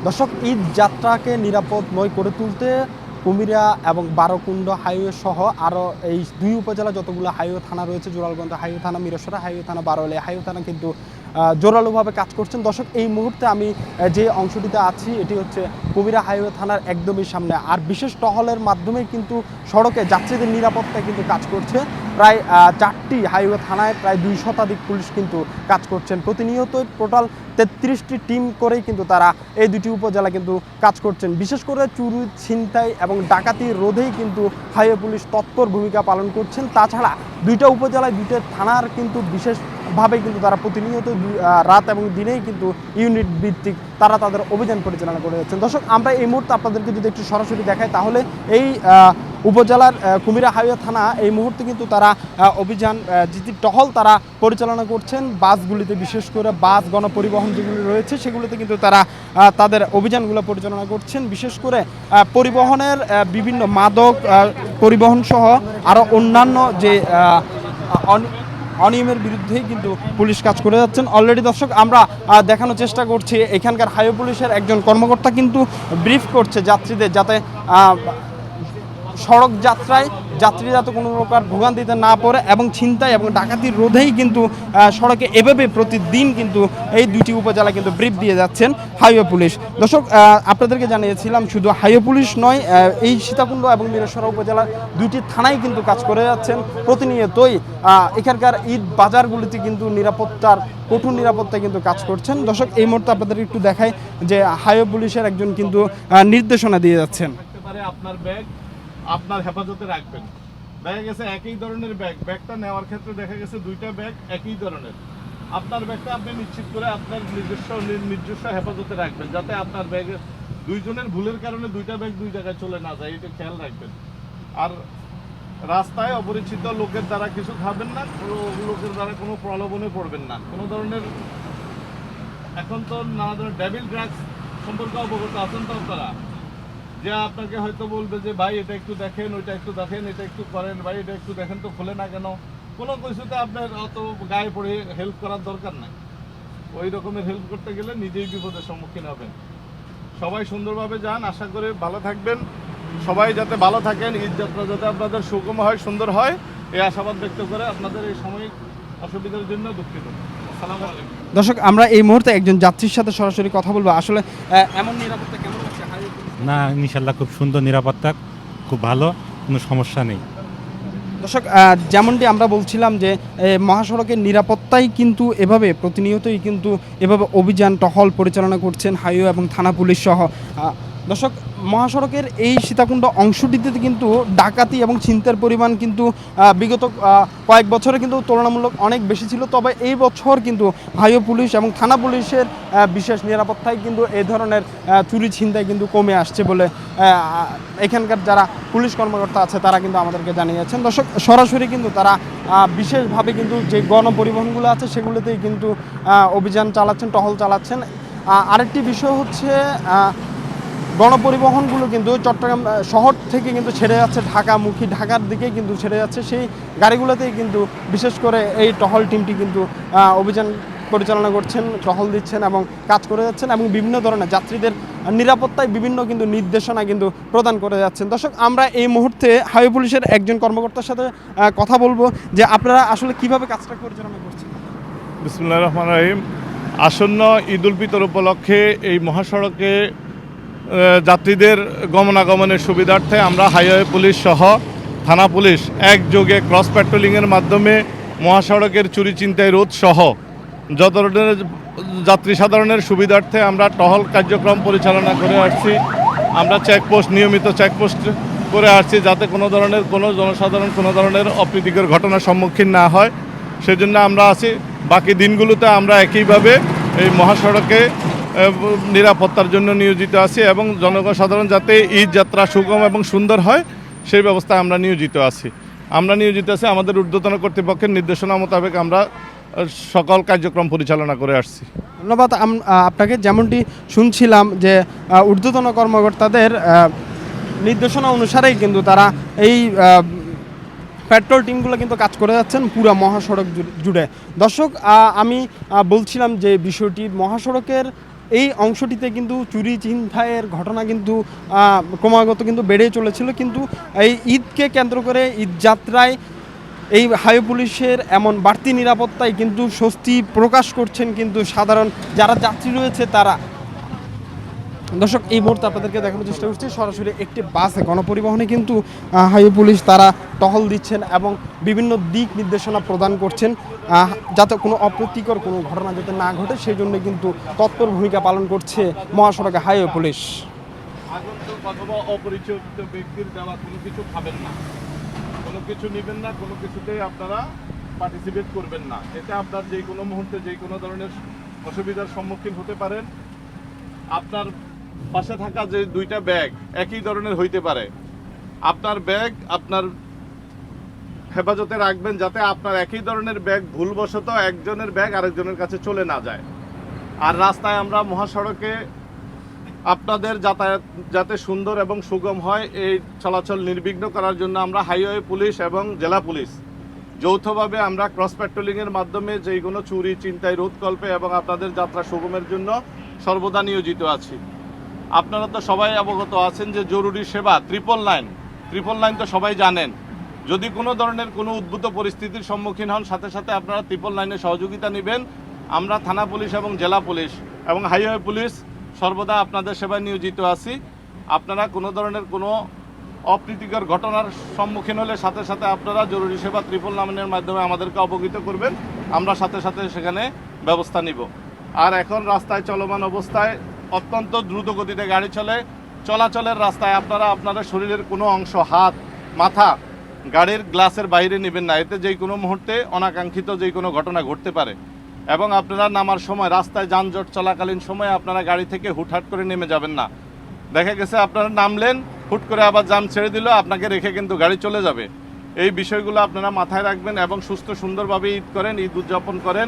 দর্শক, ঈদ যাত্রাকে নিরাপদময় করে তুলতে কুমিরা এবং বারোকুণ্ড হাইওয়ে সহ আরও এই দুই উপজেলা যতগুলো হাইওয়ে থানা রয়েছে, জোরালগঞ্জ হাইওয়ে থানা, মিরসরা হাইওয়ে থানা, বারোয়ালিয়া হাইওয়ে থানা কিন্তু জোরালোভাবে কাজ করছেন। দর্শক, এই মুহূর্তে আমি যে অংশটিতে আছি এটি হচ্ছে কুমিরা হাইওয়ে থানার একদমই সামনে। আর বিশেষ টহলের মাধ্যমে কিন্তু সড়কে যাত্রীদের নিরাপত্তায় কিন্তু কাজ করছে প্রায় 4টি হাইওয়ে থানায় প্রায় 2 শতাধিক পুলিশ কিন্তু কাজ করছেন। প্রতিনিয়ত টোটাল 33টি টিম করেই কিন্তু তারা এই দুটি উপজেলা কিন্তু কাজ করছেন। বিশেষ করে চুরি, ছিনতাই এবং ডাকাতি রোধেই কিন্তু হাইওয়ে পুলিশ তৎপর ভূমিকা পালন করছেন। তাছাড়া দুইটা উপজেলায় দুইটা থানার কিন্তু বিশেষভাবে কিন্তু তারা প্রতিনিয়ত রাত এবং দিনেই কিন্তু ইউনিট ভিত্তিক তারা তাদের অভিযান পরিচালনা করে যাচ্ছেন। দর্শক, আমরা এই মুহূর্তে আপনাদেরকে যদি একটু সরাসরি দেখাই তাহলে এই উপজেলার কুমিরা হাইওয়ে থানা এই মুহূর্তে কিন্তু তারা অভিযান টহল তারা পরিচালনা করছেন। বাসগুলিতে, বিশেষ করে বাস গণপরিবহন যেগুলি রয়েছে সেগুলিতে কিন্তু তারা তাদের অভিযানগুলো পরিচালনা করছেন। বিশেষ করে পরিবহনের বিভিন্ন মাদক পরিবহন সহ আরও অন্যান্য যে অনিয়মের বিরুদ্ধেই কিন্তু পুলিশ কাজ করে যাচ্ছেন। অলরেডি দর্শক, আমরা দেখানোর চেষ্টা করছি এখানকার হাইওয়ে পুলিশের একজন কর্মকর্তা কিন্তু ব্রিফ করছে যাত্রীদের, যাতে সড়ক যাত্রায় যাত্রীরা যাতে কোনো প্রকার ভোগান্তিতে না পড়ে এবং ছিনতাই এবং ডাকাতির রোধেই কিন্তু সড়কে এভাবে প্রতিদিন কিন্তু এই দুটি উপজেলা কিন্তু ব্রিফ দিয়ে যাচ্ছেন হাইওয়ে পুলিশ। দর্শক, আপনাদেরকে জানিয়েছিলাম শুধু হাইওয়ে পুলিশ নয়, এই সীতাকুণ্ড এবং মিরসরা উপজেলার দুটি থানায় কিন্তু কাজ করে যাচ্ছেন। প্রতিনিয়তই এখানকার ঈদ বাজারগুলিতে কিন্তু কঠোর নিরাপত্তায় কিন্তু কাজ করছেন। দর্শক, এই মুহূর্তে আপনাদের একটু দেখায় যে হাইওয়ে পুলিশের একজন কিন্তু নির্দেশনা দিয়ে যাচ্ছেন। আপনার ব্যাগ আপনার হেফাজতে রাখবেন। দেখা গেছে একই ধরনের ব্যাগটা নেওয়ার ক্ষেত্রে দেখা গেছে দুইটা ব্যাগ একই ধরনের। আপনার ব্যাগটা আপনি নিশ্চিত করে আপনার নিজস্ব হেফাজতে রাখবেন, যাতে আপনার ব্যাগে দুইজনের ভুলের কারণে দুইটা ব্যাগ দুই জায়গায় চলে না যায়, এটা খেয়াল রাখবেন। আর রাস্তায় অপরিচিত লোকের দ্বারা কিছু খাবেন না, লোকের দ্বারা কোনো প্রলোভনে পড়বেন না। কোনো ধরনের এখন তো নানা ধরনের ডেভিল ড্রাগস সম্পর্কে অবগত আছেন তো আপনারা, যে আপনাকে হয়তো বলবে যে ভাই এটা একটু দেখেন, ওইটা একটু দেখেন, এটা একটু করেন, ভাই এটা একটু দেখেন তো খুলে না কেন। কোনো কিছুতে আপনার অত গায়ে পড়ে হেল্প করার দরকার নাই। ওই রকমের হেল্প করতে গেলে নিজেই বিপদের সম্মুখীন হবেন। সবাই সুন্দরভাবে যান, আশা করে ভালো থাকবেন। সবাই যাতে ভালো থাকেন, ঈদ যাত্রা যাতে আপনাদের সুগম হয়, সুন্দর হয়, এই আশাবাদ ব্যক্ত করে আপনাদের এই সাময়িক অসুবিধার জন্য দুঃখিত। আসসালামু আলাইকুম। দর্শক, আমরা এই মুহূর্তে একজন যাত্রীর সাথে সরাসরি কথা বলবো। আসলে এমন নিরাপত্তা কেমন লাগছে হাইওয়ে পুলিশ? না, ইনশাল্লাহ খুব সুন্দর নিরাপত্তা, খুব ভালো, কোনো সমস্যা নেই। দর্শক, যেমনটি আমরা বলছিলাম যে মহাসড়কের নিরাপত্তাই কিন্তু এভাবে প্রতিনিয়তই কিন্তু এভাবে অভিযান টহল পরিচালনা করছেন হাইওয়ে এবং থানা পুলিশ সহ। দর্শক, মহাসড়কের এই সীতাকুণ্ড অংশটিতে কিন্তু ডাকাতি এবং ছিনতাইয়ের পরিমাণ কিন্তু বিগত কয়েক বছরে কিন্তু তুলনামূলক অনেক বেশি ছিল। তবে এই বছর কিন্তু হাইওয়ে পুলিশ এবং থানা পুলিশের বিশেষ নিরাপত্তায় কিন্তু এই ধরনের চুরি ছিনতাই কিন্তু কমে আসছে বলে এখানকার যারা পুলিশ কর্মকর্তা আছে তারা কিন্তু আমাদেরকে জানিয়েছেন। দর্শক, সরাসরি কিন্তু তারা বিশেষভাবে কিন্তু যে গণপরিবহনগুলো আছে সেগুলোতেই কিন্তু অভিযান চালাচ্ছেন, টহল চালাচ্ছেন। আরেকটি বিষয় হচ্ছে গণপরিবহনগুলো কিন্তু চট্টগ্রাম শহর থেকে কিন্তু ছেড়ে যাচ্ছে ঢাকামুখী, ঢাকার দিকে কিন্তু ছেড়ে যাচ্ছে। সেই গাড়িগুলোতেই কিন্তু বিশেষ করে এই টহল টিমটি কিন্তু অভিযান পরিচালনা করছেন, টহল দিচ্ছেন এবং কাজ করে যাচ্ছেন এবং বিভিন্ন ধরনের যাত্রীদের নিরাপত্তায় বিভিন্ন কিন্তু নির্দেশনা কিন্তু প্রদান করে যাচ্ছেন। দর্শক, আমরা এই মুহূর্তে হাইওয়ে পুলিশের একজন কর্মকর্তার সাথে কথা বলবো যে আপনারা আসলে কিভাবে কাজটা পরিচালনা করছেন। বিসমিল্লাহির রহমানির রহিম। আসন্ন ঈদ উল ফিতর উপলক্ষে এই মহাসড়কে যাত্রীদের গমনাগমনের সুবিধার্থে আমরা হাইওয়ে পুলিশ সহ থানা পুলিশ একযোগে ক্রস প্যাট্রোলিংয়ের মাধ্যমে মহাসড়কের চুরি ছিনতাই রোধ সহ যত ধরনের যাত্রী সাধারণের সুবিধার্থে আমরা টহল কার্যক্রম পরিচালনা করে আসছি। আমরা নিয়মিত চেকপোস্ট করে আসছি, যাতে কোনো জনসাধারণ কোনো ধরনের অপ্রীতিকর ঘটনার সম্মুখীন না হয়, সেজন্য আমরা আছি। বাকি দিনগুলোতে আমরা একইভাবে এই মহাসড়কে নিরাপত্তার জন্য নিয়োজিত আছি এবং জনসাধারণ যাতে ঈদ যাত্রা সুগম এবং সুন্দর হয় সেই ব্যবস্থায় আমরা নিয়োজিত আছি। আমাদের ঊর্ধ্বতন কর্তৃপক্ষের নির্দেশনা মোতাবেক আমরা সকল কার্যক্রম পরিচালনা করে আসছি। ধন্যবাদ আপনাকে। যেমনটি শুনছিলাম যে ঊর্ধ্বতন কর্মকর্তাদের নির্দেশনা অনুসারেই কিন্তু তারা এই পেট্রোল টিমগুলো কিন্তু কাজ করে যাচ্ছেন পুরো মহাসড়ক জুড়ে। দর্শক, আমি বলছিলাম যে বিষয়টি মহাসড়কের এই অংশটিতে কিন্তু চুরি ছিনতাইয়ের ঘটনা কিন্তু ক্রমাগত কিন্তু বেড়ে চলেছিল, কিন্তু এই ঈদকে কেন্দ্র করে ঈদ যাত্রায় এই হাইওয়ে পুলিশের এমন বাড়তি নিরাপত্তায় কিন্তু স্বস্তি প্রকাশ করছেন কিন্তু সাধারণ যারা যাত্রী রয়েছে তারা। দর্শক, এই মুহূর্তে আপনাদেরকে দেখানোর চেষ্টা করছি সরাসরি একটি বাসে গণপরিবহনে কিন্তু হাইওয়ে পুলিশ তারা টহল দিচ্ছেন এবং বিভিন্ন দিক নির্দেশনা প্রদান করছেন যাতে কোনো অপ্রীতিকর কোনো ঘটনা যাতে না ঘটে সেই জন্য কিন্তু তৎপর ভূমিকা পালন করছে মহাসড়কে হাইওয়ে পুলিশ। আগন্তুক অথবা অপরিচিত ব্যক্তির দেওয়া কোনো কিছু খাবেন না, কোনো কিছু নেবেন না, কোনো কিছুতেই আপনারা পার্টিসিপেট করবেন না। এতে আপনার যে কোনো মুহূর্তে যে কোনো ধরনের অসুবিধার সম্মুখীন হতে পারেন। আপনার পাশে থাকা যে দুইটা ব্যাগ একই ধরনের হইতে পারে, আপনার ব্যাগ আপনার হেফাজতে রাখবেন যাতে আপনার একই ধরনের ব্যাগ ভুলবশত একজনের ব্যাগ আরেকজনের কাছে চলে না যায়। আর রাস্তায় আমরা মহাসড়কে আপনাদের যাতায়াত যাতে সুন্দর এবং সুগম হয় এই চলাচল নির্বিঘ্ন করার জন্য আমরা হাইওয়ে পুলিশ এবং জেলা পুলিশ যৌথভাবে আমরা ক্রস প্যাট্রোলিংয়ের মাধ্যমে যে কোনো চুরি ছিনতাই রোধকল্পে এবং আপনাদের যাত্রা সুগমের জন্য সর্বদা নিয়োজিত আছি। আপনারা তো সবাই অবগত আছেন যে জরুরি সেবা 999 তো সবাই জানেন। যদি কোনো ধরনের কোনো উদ্ভূত পরিস্থিতির সম্মুখীন হন সাথে সাথে আপনারা 999 সহযোগিতা নেবেন। আমরা থানা পুলিশ এবং জেলা পুলিশ এবং হাইওয়ে পুলিশ সর্বদা আপনাদের সেবায় নিয়োজিত আছি। আপনারা কোনো ধরনের কোনো অপ্রীতিকর ঘটনার সম্মুখীন হলে সাথে সাথে আপনারা জরুরি সেবা 999 মাধ্যমে আমাদেরকে অবগত করবেন, আমরা সাথে সাথে সেখানে ব্যবস্থা নিব। আর এখন রাস্তায় চলমান অবস্থায় অত্যন্ত দ্রুত গতিতে গাড়ি চলে, চলাচলের রাস্তায় আপনারা আপনাদের শরীরের কোনো অংশ, হাত, মাথা গাড়ির গ্লাসের বাইরে নেবেন না। এতে যে কোনো মুহূর্তে অনাকাঙ্ক্ষিত যে কোনো ঘটনা ঘটতে পারে। এবং আপনারা নামার সময় রাস্তায় যানজট চলাকালীন সময়ে আপনারা গাড়ি থেকে হুটহাট করে নেমে যাবেন না। দেখা গেছে আপনারা নামলেন, হুট করে আবার জাম ছেড়ে দিল, আপনাকে রেখে কিন্তু গাড়ি চলে যাবে। এই বিষয়গুলো আপনারা মাথায় রাখবেন এবং সুস্থ সুন্দরভাবে ঈদ করেন, ঈদ উদযাপন করেন,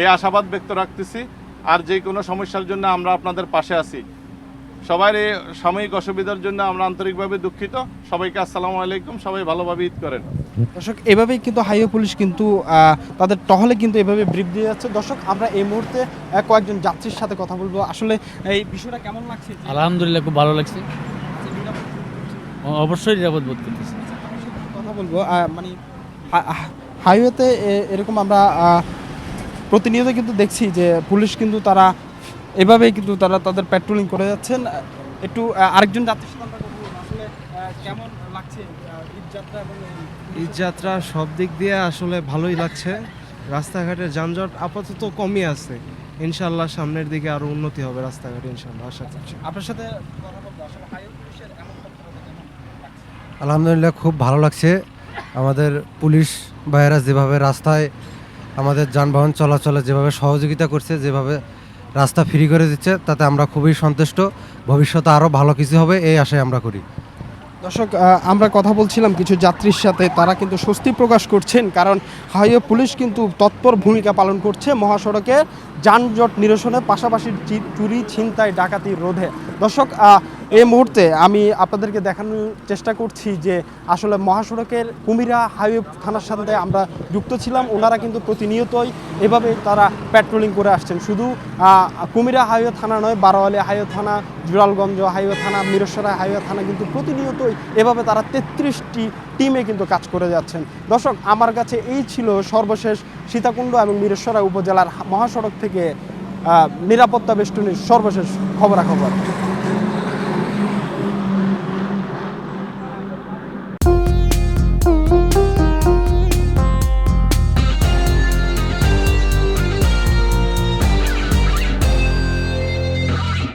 এই আশাবাদ ব্যক্ত রাখতেছি। আর যে কোনো সমস্যার জন্য আমরা আপনাদের পাশে আছি। সবার এই সাময়িক অসুবিধার জন্য আমরা আন্তরিকভাবে দুঃখিত। সবাইকে আসসালামু আলাইকুম, সবাই ভালোভাবে ঈদ করেন। দর্শক, এভাবেই কিন্তু হাইওয়ে পুলিশ কিন্তু তাদের টহলে কিন্তু এভাবে ব্রিফ দিয়ে যাচ্ছে। দর্শক, আমরা এই মুহূর্তে কয়েকজন যাত্রীর সাথে কথা বলবো। আসলে এই বিষয়টা কেমন লাগছে? আলহামদুলিল্লাহ, খুব ভালো লাগছে। অবশ্যই নিরাপদ বোধ করতেছি। কথা বলবো মানে হাইওয়েতে এরকম আমরা প্রতিনিয়ত কিন্তু দেখছি যে পুলিশ কিন্তু তারা এভাবেই কিন্তু তারা তাদের পেট্রোলিং করে যাচ্ছেন। একটু আরেকজন যাত্রীর সাথে আমরা কথা বলবো। আসলে কেমন লাগছে ঈদ যাত্রা? এবং ঈদ যাত্রা সব দিক দিয়ে আসলে ভালোই লাগছে। রাস্তাঘাটের যানজট আপাতত কমই আছে, ইনশাআল্লাহ সামনের দিকে আরো উন্নতি হবে রাস্তাঘাটে ইনশাআল্লাহ, আশা করছি। আপনার সাথে কথা বলবো। আসলে হাইওয়ে পুলিশের এমন তৎপরতা কেমন লাগছে? আলহামদুলিল্লাহ, খুব ভালো লাগছে। আমাদের পুলিশ ভাইয়েরা যেভাবে রাস্তায় আমাদের যানবাহন চলাচলে যেভাবে সহযোগিতা করছে, যেভাবে রাস্তা ফ্রি করে দিচ্ছে, তাতে আমরা খুবই সন্তুষ্ট। ভবিষ্যতে আরও ভালো কিছু হবে এই আশায় আমরা করি। দর্শক, আমরা কথা বলছিলাম কিছু যাত্রীর সাথে, তারা কিন্তু স্বস্তি প্রকাশ করছেন কারণ হাইওয়ে পুলিশ কিন্তু তৎপর ভূমিকা পালন করছে মহাসড়কে যানজট নিরসনে, পাশাপাশি চুরি ছিনতাই ডাকাতি রোধে। দর্শক, এই মুহূর্তে আমি আপনাদেরকে দেখানোর চেষ্টা করছি যে আসলে মহাসড়কের কুমিরা হাইওয়ে থানার সাথে আমরা যুক্ত ছিলাম। ওনারা কিন্তু প্রতিনিয়তই এভাবে তারা পেট্রোলিং করে আসছেন। শুধু কুমিরা হাইওয়ে থানা নয়, বারোয়ালিয়া হাইওয়ে থানা, জুরালগঞ্জ হাইওয়ে থানা, মিরসরাই হাইওয়ে থানা কিন্তু প্রতিনিয়তই এভাবে তারা 33টি টিমে কিন্তু কাজ করে যাচ্ছেন। দর্শক, আমার কাছে এই ছিল সর্বশেষ সীতাকুণ্ড এবং মিরসরাই উপজেলার মহাসড়ক থেকে নিরাপত্তা বেষ্টনীর সর্বশেষ খবরাখবর।